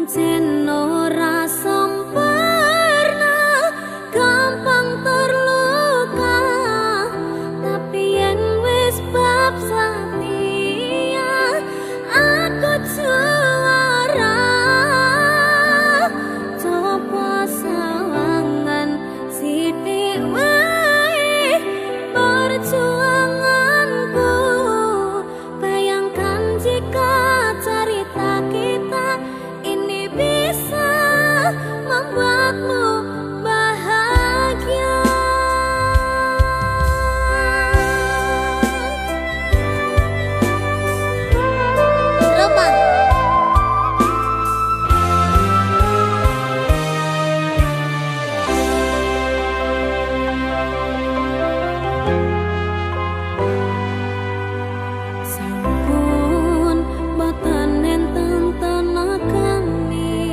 pancen ora sempurna, gampang terluka, tapi yen wis bab setia aku juara. Coba sawangan sithik wae perjuanganku, bayangkan jika cerita kita ini bisa membuatmu bahagia. Roman. Sampun boten enten tenagane,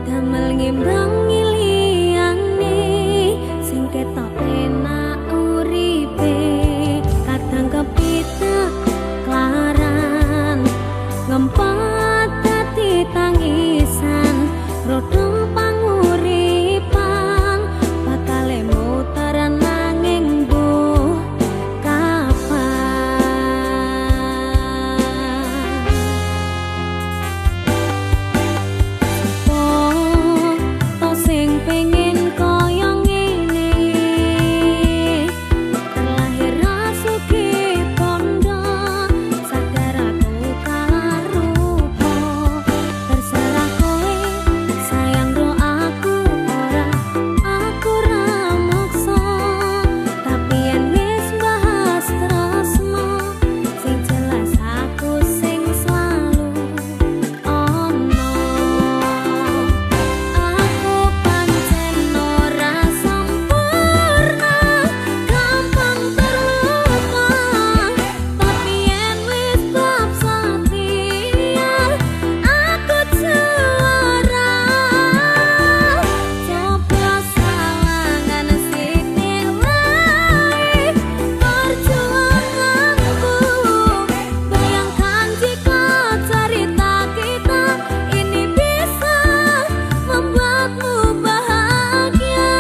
damel ngimbangi liyane sing ketok enak uripe. Kadang kepitek klaran ngempet dadi tangisan, rodong panguripan bakal muter nanging mbuh kapan. Oh, to sing pengen kaya ngene, terlahir rasuki pondo, sadar aku kalah rupa. Terserah kowe sayang ro aku ora maksa, tapi yen wis bahas tresno, sing jelas aku sing selalu ono. Aku pancen ora sempurna, gampang terluka, tapi yen wis bab setia aku juara. Coba sawangan sithik wae perjuanganku, bayangkan jika cerita kita ini bisa membuatmu bahagia.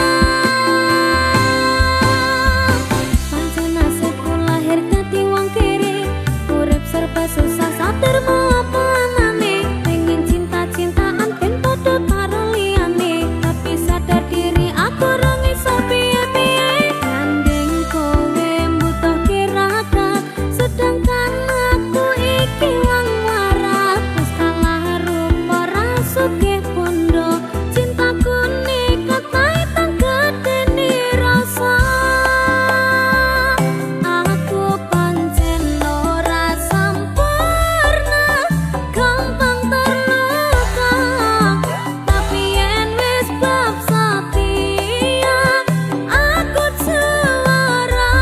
Pancen nasibku lahir dadi wong kiri, urip serba susah satirmu apa anane, pengen cinta-cintaan ben padha karo liyane, tapi sadar diri aku ora iso piye-piye. Gandeng kowe mbutuh kiraka, sedangkan aku iki wong waras, wis kalah rupa rasukih pondo, cintaku nikat taitan gedeni rasa. Aku pancen ora sempurna, gampang terluka, tapi yen wis bab setia aku juara.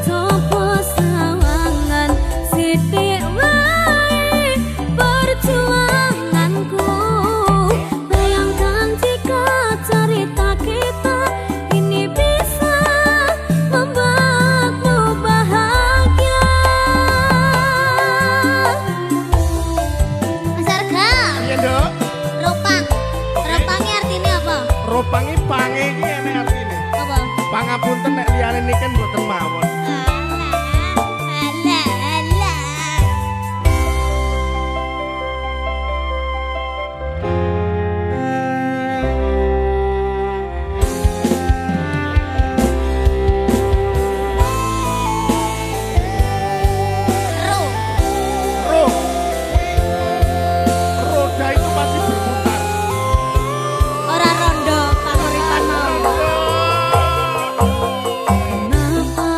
Coba sawangan sithik wae perjuanganku, bayangkan jika cerita kita ini bisa membuatmu bahagia. Mas Arga, Iya, Nduk. ropang. Ropangnya artinya apa? Ropangi pange iki enek artine. Apa? Pangapunten nek liyane niken mboten mawon. Alah, alah. Roh. Roda itu pasti berputar. Ora rondo panguripan mau. Roda. Kenapa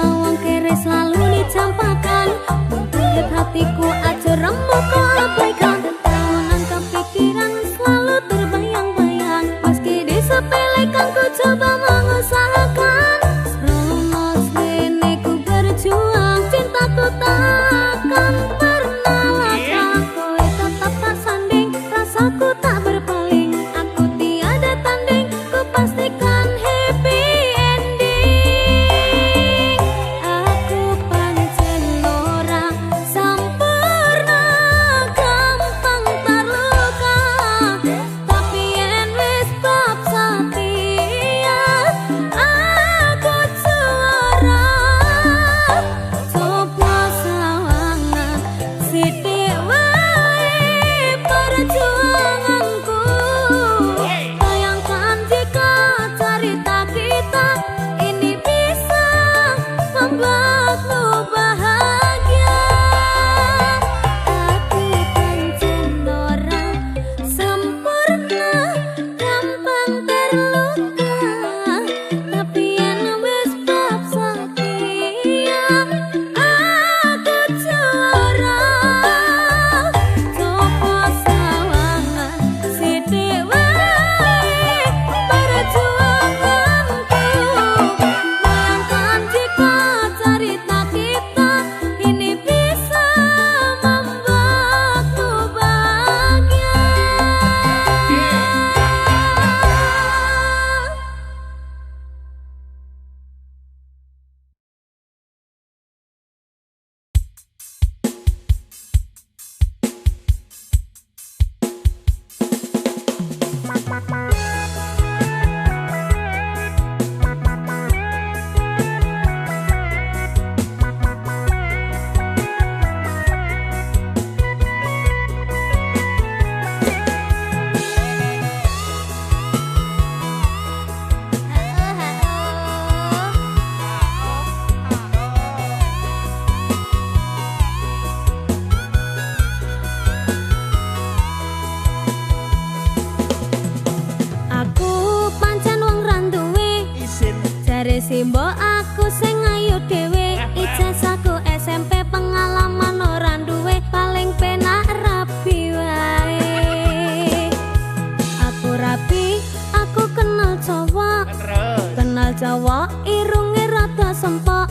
Simbo aku sing ayu dhewe, ijazahku SMP pengalaman ora duwe, paling penak rapi wae. Aku rapi, aku kenal cowok, kenal cowok irunge rada sempok,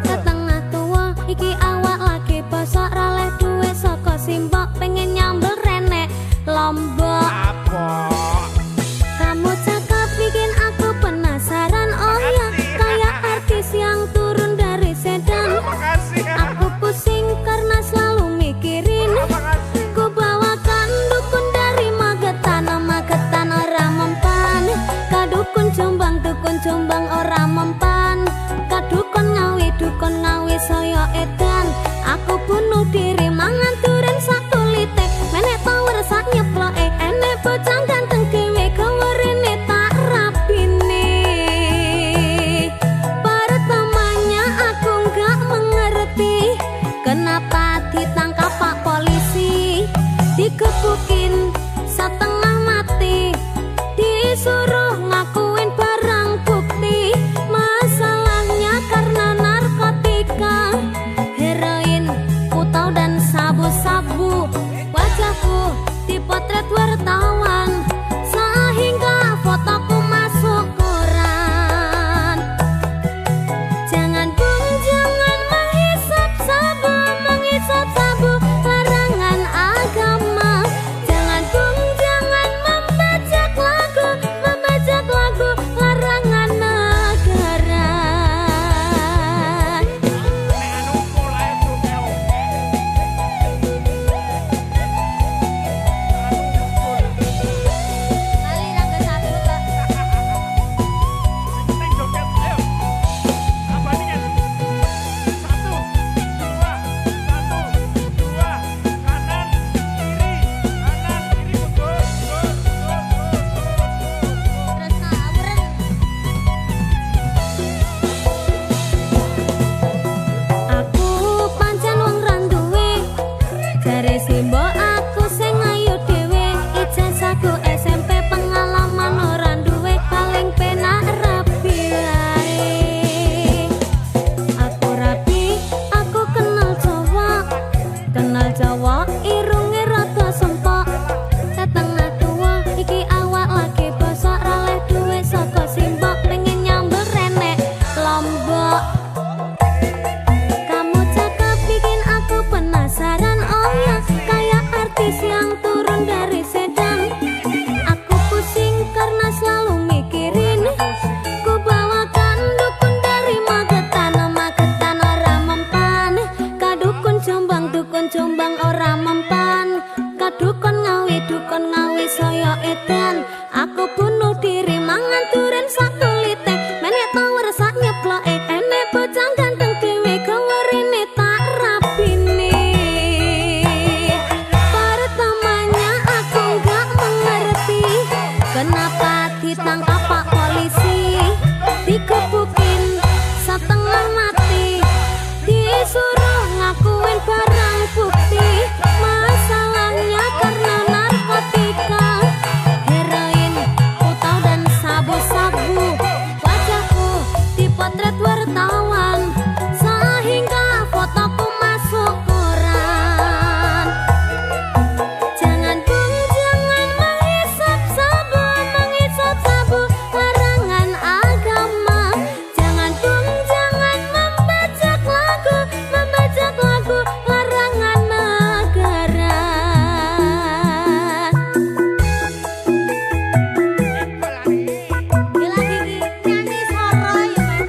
setengah tua iki awak lagi bosok, raleh duwe saka Simbok, pengen nyambel renek Lombok. Kamu cakep bikin aku penasaran, oh ya kayak artis yang turun dari sedan. Aku pusing karena selalu mikirin, ku bawakan dukun dari Magetan, Magetan ora mempan. Kadukun Jombang ora mempan. Kadukun Ngawi saya edan. Aku bunuh diri mangan duren satu litek, menek power sak nyeploke, enek bocah ganteng dhewe gawerene tak rapine. Pertamanya aku nggak mengerti kenapa ditangkap Pak Polisi, digebukin setengah mati, disuruh ngakuin barang bukti. Masalahnya karena narkotika, heroin, putau dan sabu-sabu. Wajahku dipotret wartawan sehingga fotoku masuk koran. Jangan bung, jangan menghisap sabu, larangan agama. Jangan bung, jangan membajak lagu, larangan negara. Aku pancen wong randuwe, jare Simbo aku sing ayu dhewe, ijazahku SMP pengalaman ora duwe, paling penak rapi wae. Aku rapi, aku kenal cowok irunge rada sempok, setengah tua iki awak lagi bosok, raleh duwe saka Simbok, pengen nyambel renek Lombok. Kamu cakep bikin aku penasaran, oh ya kayak artis yang turun dari sedan. Aku pusing karena selalu mikirin, ku bawakan dukun dari Magetan, Magetan ora mempan. Kadukun Jombang ora mempan. Kadukun Ngawi saya edan. Aku bunuh diri mangan duren satu litek, menek power sak nyeploke, enek bocah ganteng dhewe gawerene tak rapine. Pertamanya aku nggak mengerti kenapa ditangkap Pak Polisi, digebukin setengah mati, disuruh ngakuin barang bukti. Masalahnya karena narkotika, heroin, putau dan sabu-sabu. Wajahku dipotret wartawan sehingga fotoku masuk koran. Jangan bung, jangan menghisap sabu, larangan agama. Jangan bung, jangan membajak lagu, larangan negara. Gila gigi nyanyi soro ya Mas.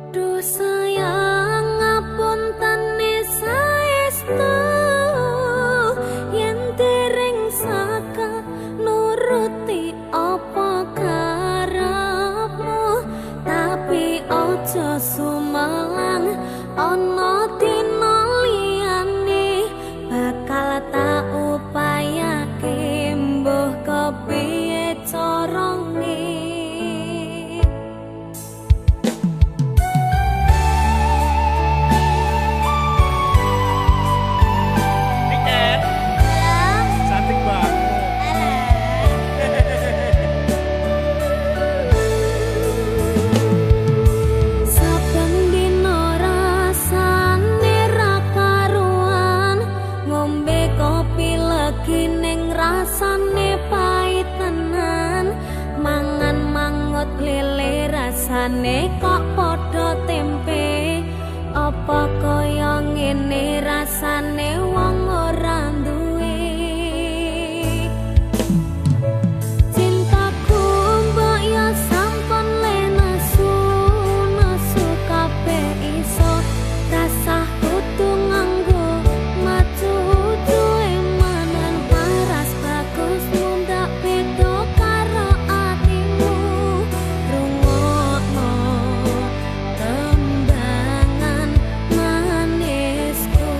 Duh sayang ngapuntene saestu, yen dereng saka nuruti apa karepmu, tapi ojo sumelang ana dina liyane bakal tak upaya rasane kok padha tempe apa kaya ngene rasane wong ora duwe cintaku mbok ya sampun le nesu nesu kabeh iso rasah kudu nganggo matu duwe manan paras bagus mundak beda karo atimu rungokno tembangan manisku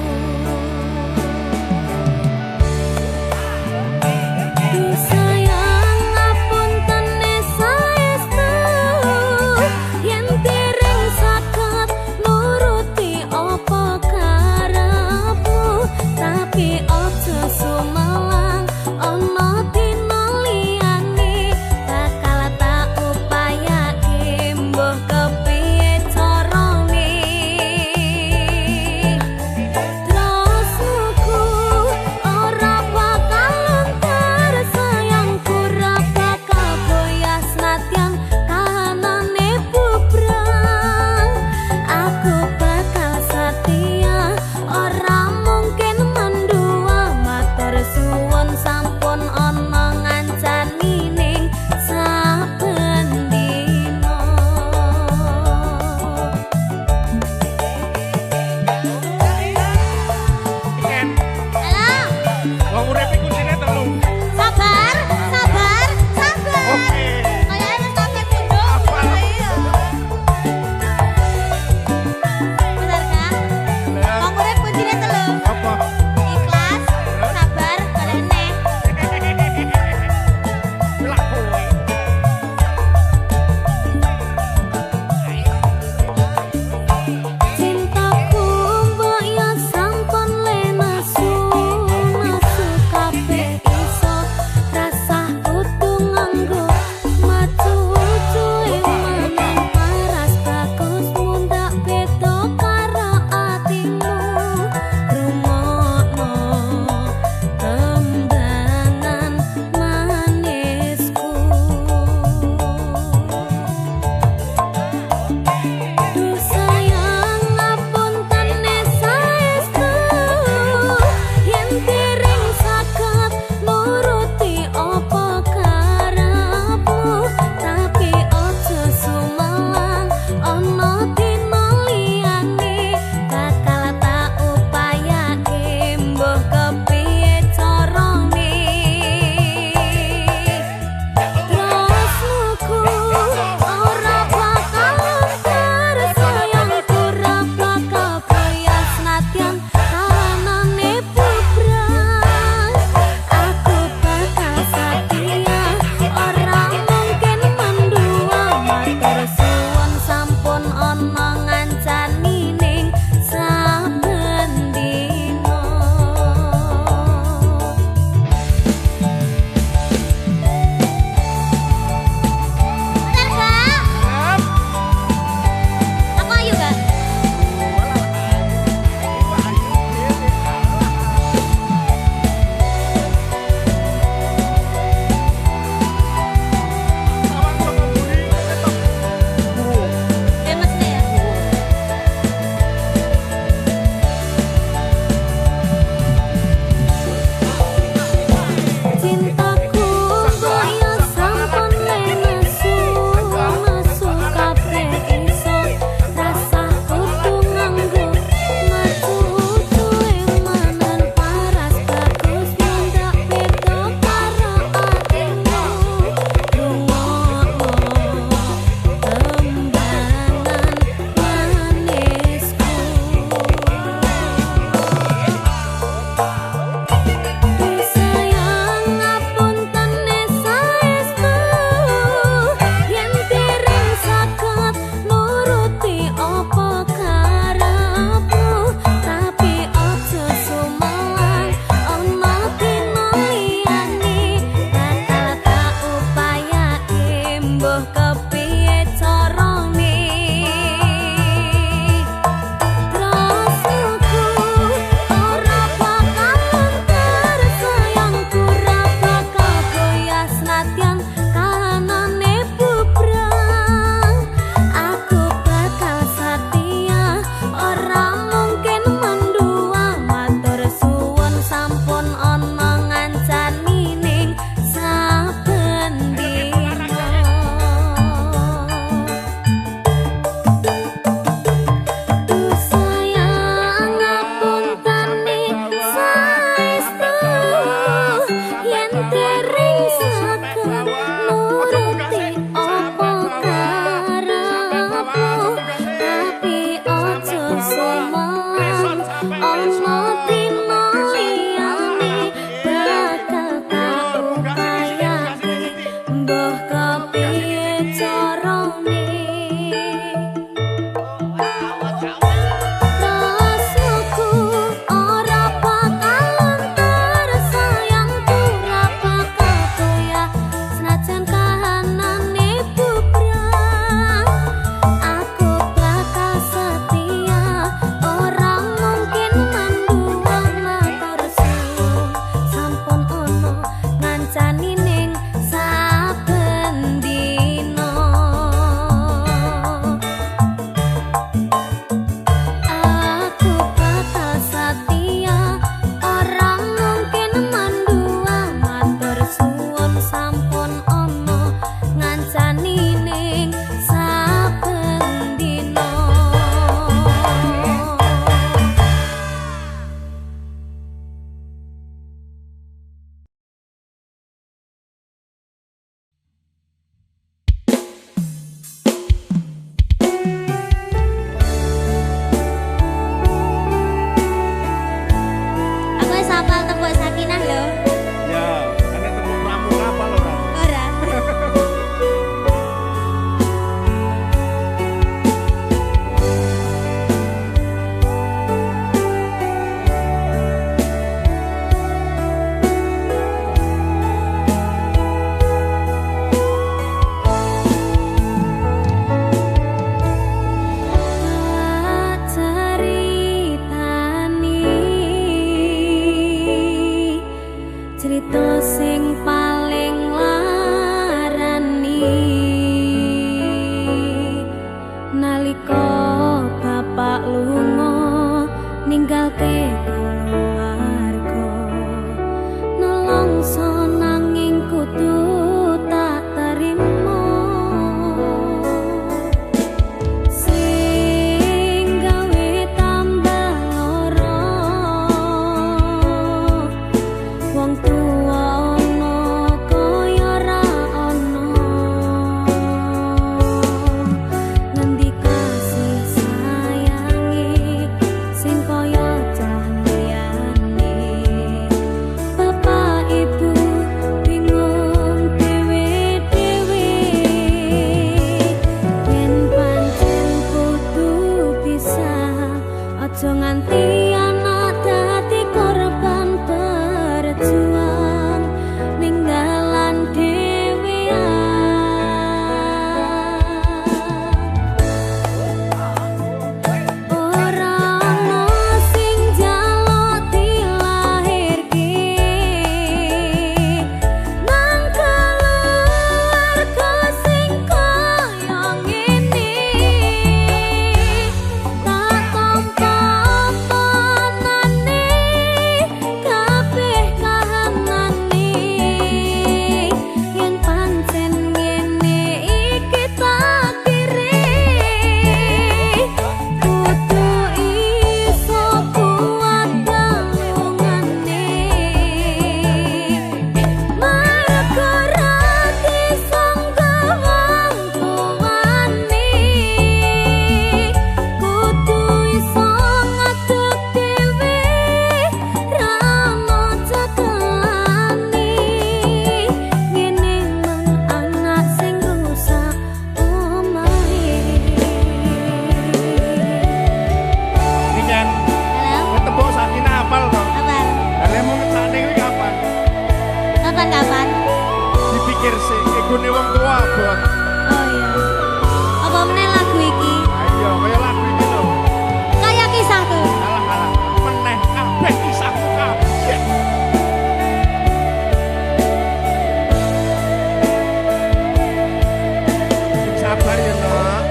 sabar ya Nok.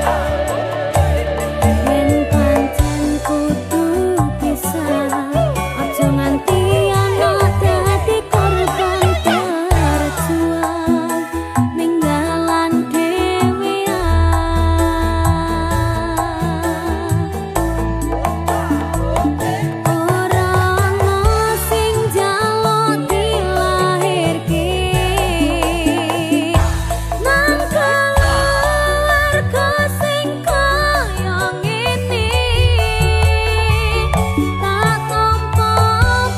Yen pancen kudu pisah, aja nganti ana dadi korban berjuang ninggalan ora ana sing njaluk dilahirke nang keluarga sing kaya ngene tak tampa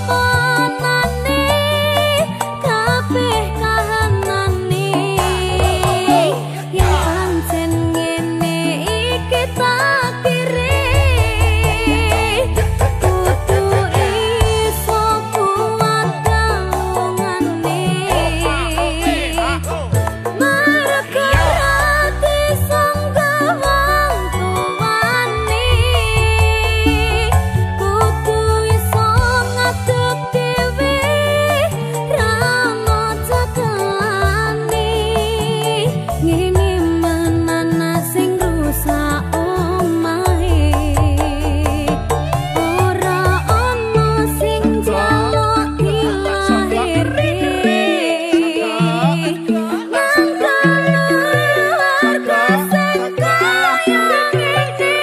panane kabeh kahanane yen pancen ngene iki takdire kudu iso kuat dalungane marga ati sanggawang tuwane kudu iso ngadeg dhewe ra moco kelane ngene menana sing rusak omahe ora ana sing njaluk dilahirke nang keluarga sing kaya ngene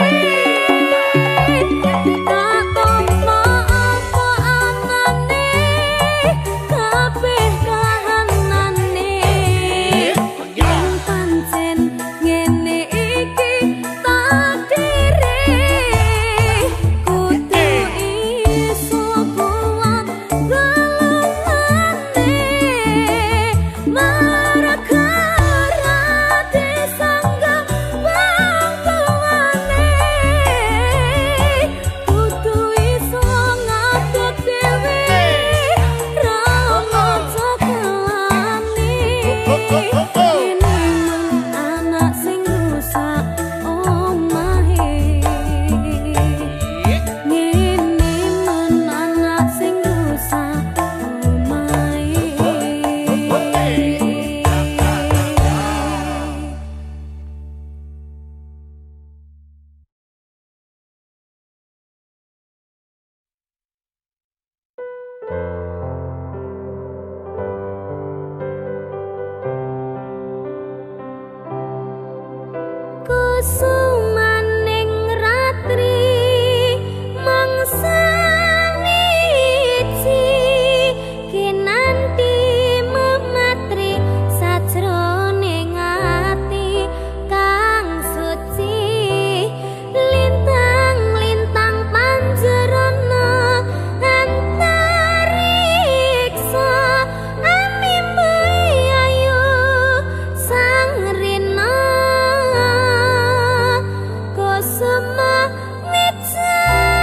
tak tampa apa anane kabeh kahanane yen pancen ngene iki takdire kudu iso kuat galungane marga ati sanggawang tuwane kudu iso ngadeg dhewe ra moco kelane ngene anak sing rusak omahe ngene anak sing rusak omahe kusumaning ratri mangsa wiji kinanti mematri sajroning ati kang suci lintang-lintang panjerana antariksa amimbai ayu sang rina kusuma wijaya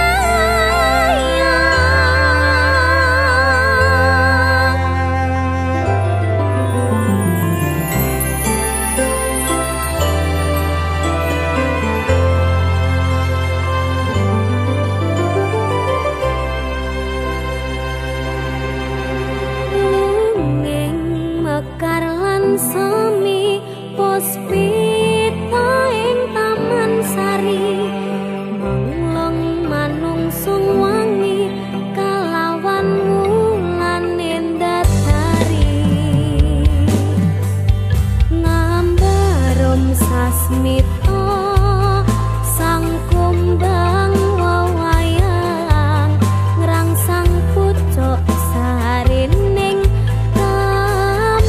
lungeng mekar lan semi puspita ing taman sari manglong manungsung wangi kalawan wulan endasari ngambarum sasmita sang kumbang wewayang ngrangsang pucuk sarining kambang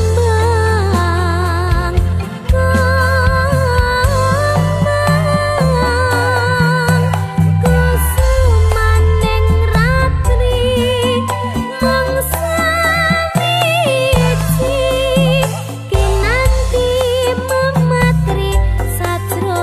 kusumaning ratri mangsa wiji kinanti mematri sajroning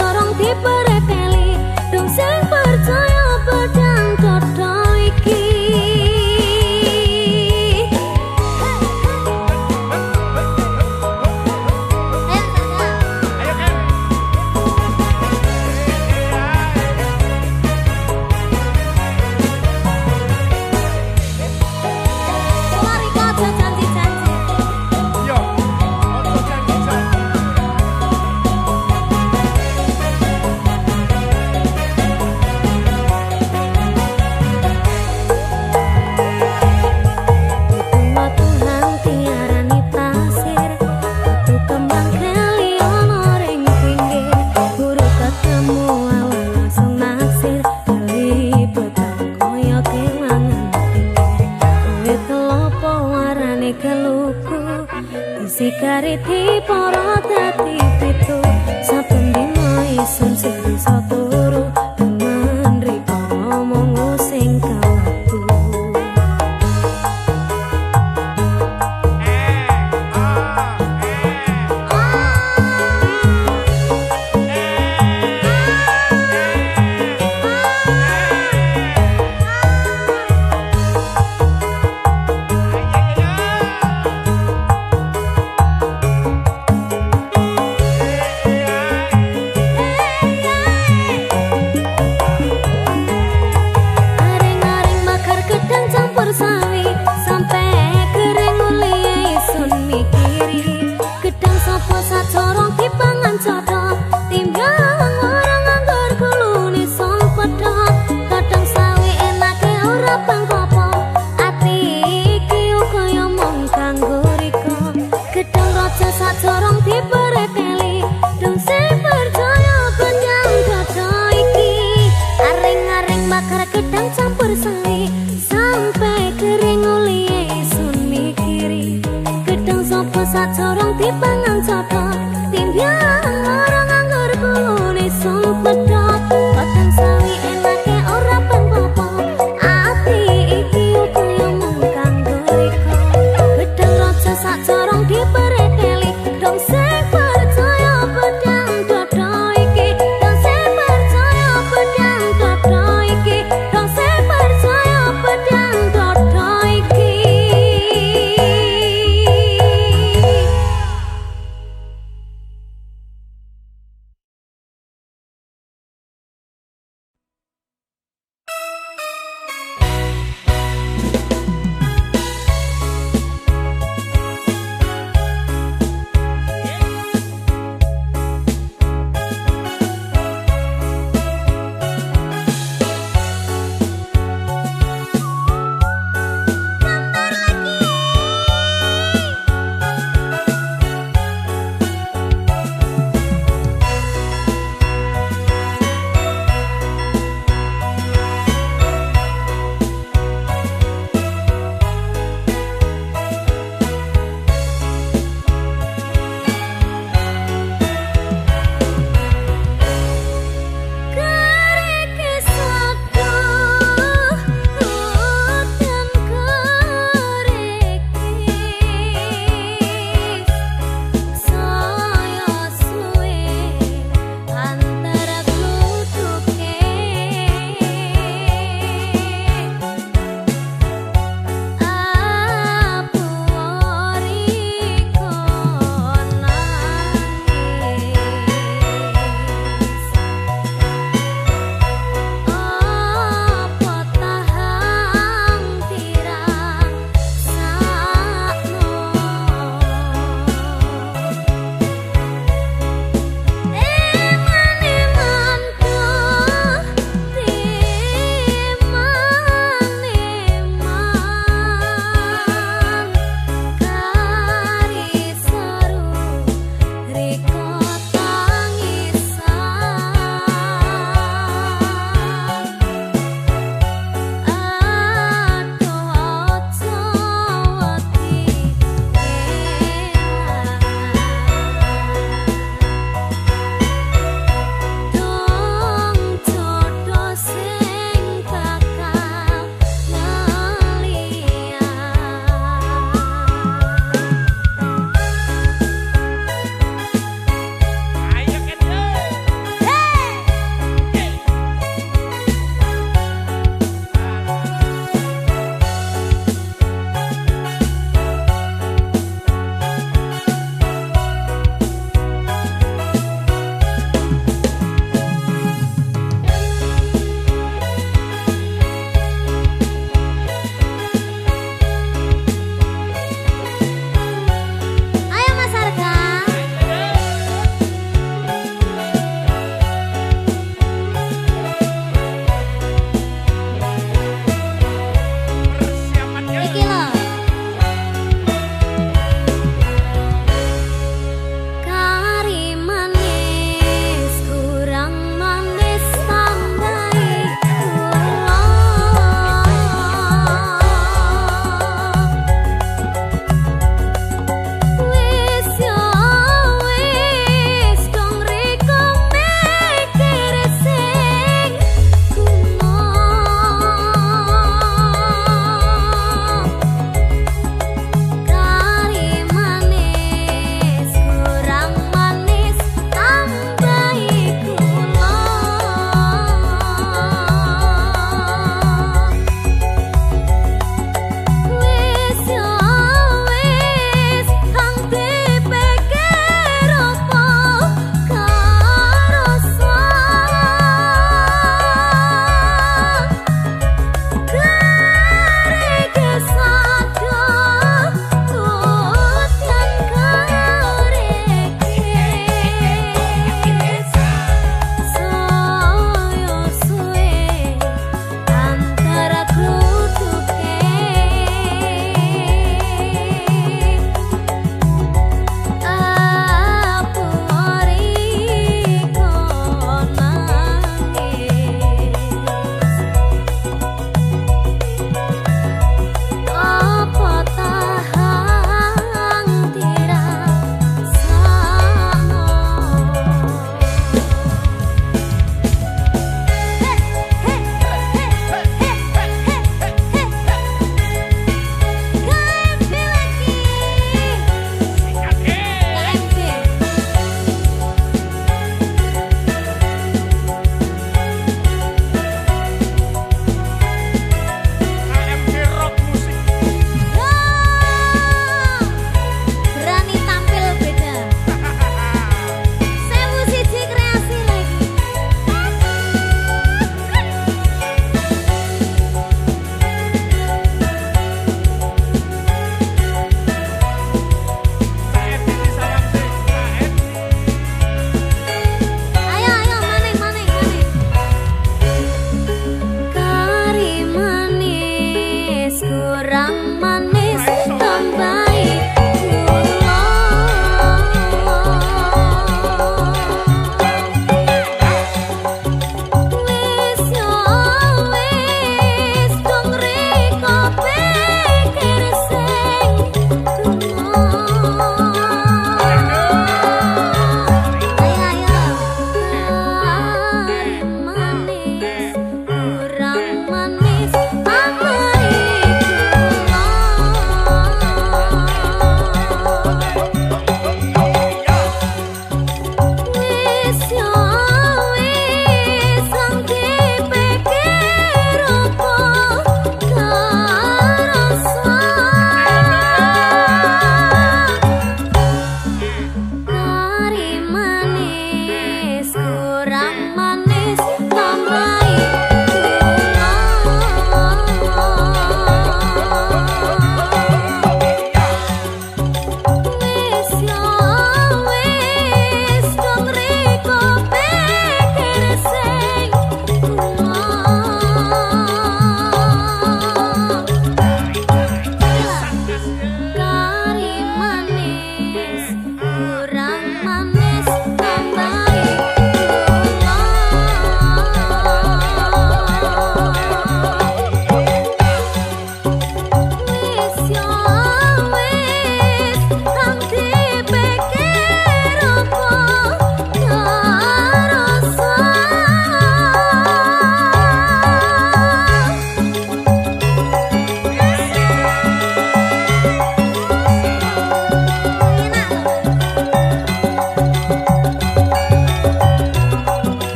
sacorong dipereteli dong sing percaya pedang dodo iki. Sikariti para dadi pitu saben dina isun sing bisa turu temen riko ngomong sing kalaku. Sacorong dipereteli dong sing percaya benjang dodo iki. Aring-aring bakar gedang campur sari sampai kering uliye isun mikiri. Gedang sopo sacorong dipangan coto timbyang orang nganggur kulune sun pedot. Kadang sawi enake ora ben popo ati iki kaya mung kanggo riko. Gedang raja sacorong dipereteli dong sing percaya pedang dodo iki. Dong sing percaya pedang dodo iki. Dong sing percaya pedang dodo iki.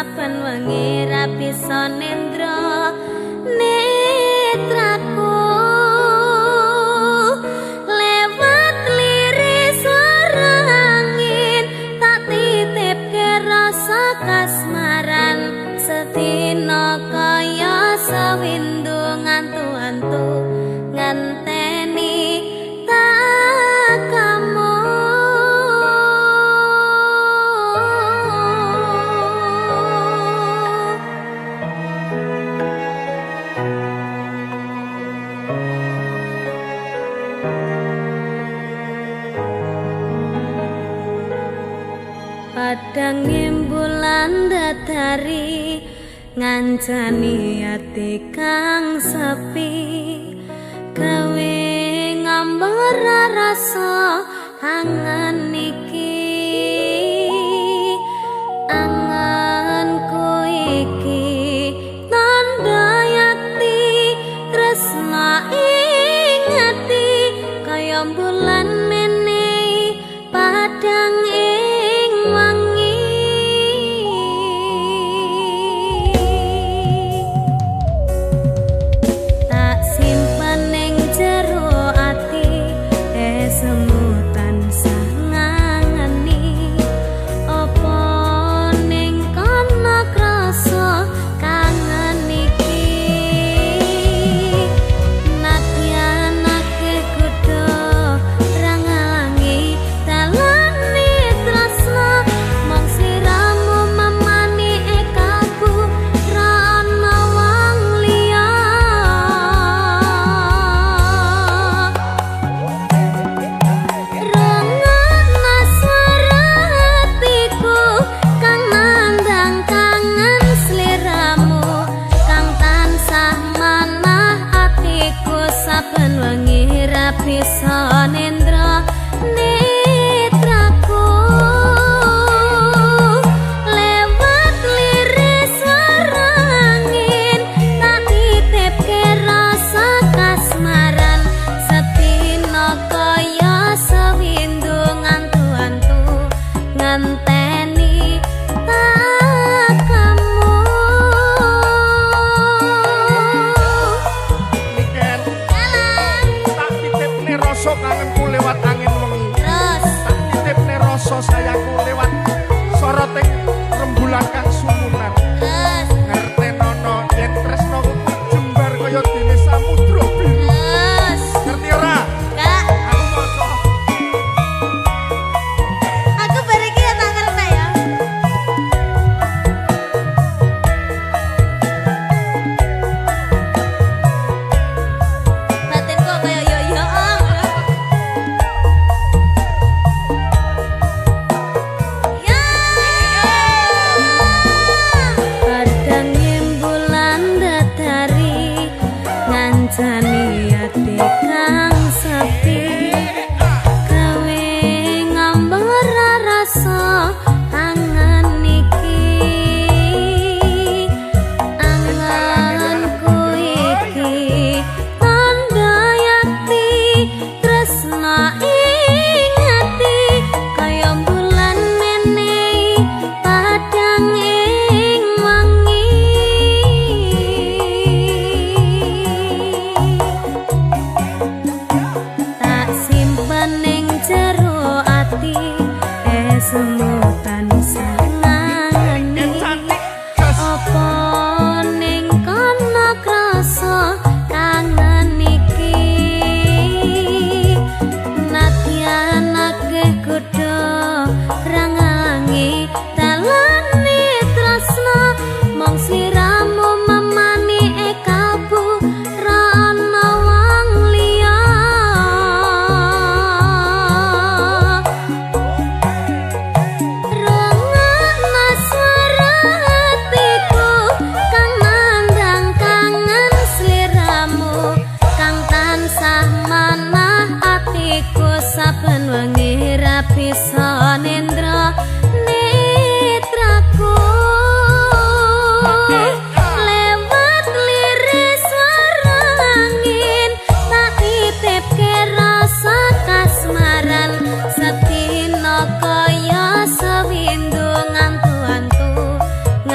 saben wengi ra bisa nendra netraku lewat liris swara angin tak titipke rasa kasmaran sedina kaya sawindu ngantu-antu nganteni tak kamu. Padang bulan datari ngancani ati kang sepi gawe ngambar rasa angan iki anganku iki tanda yakti tresna ing ati kaya bulan menehi padang ing wangi tak simpen ning jero ati semu tansah ngangen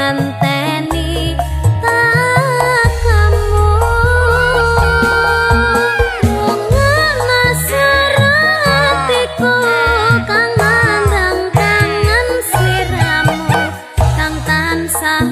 ngenteni takamu ngana seratiku kang mandang kangen sliramu kang tansah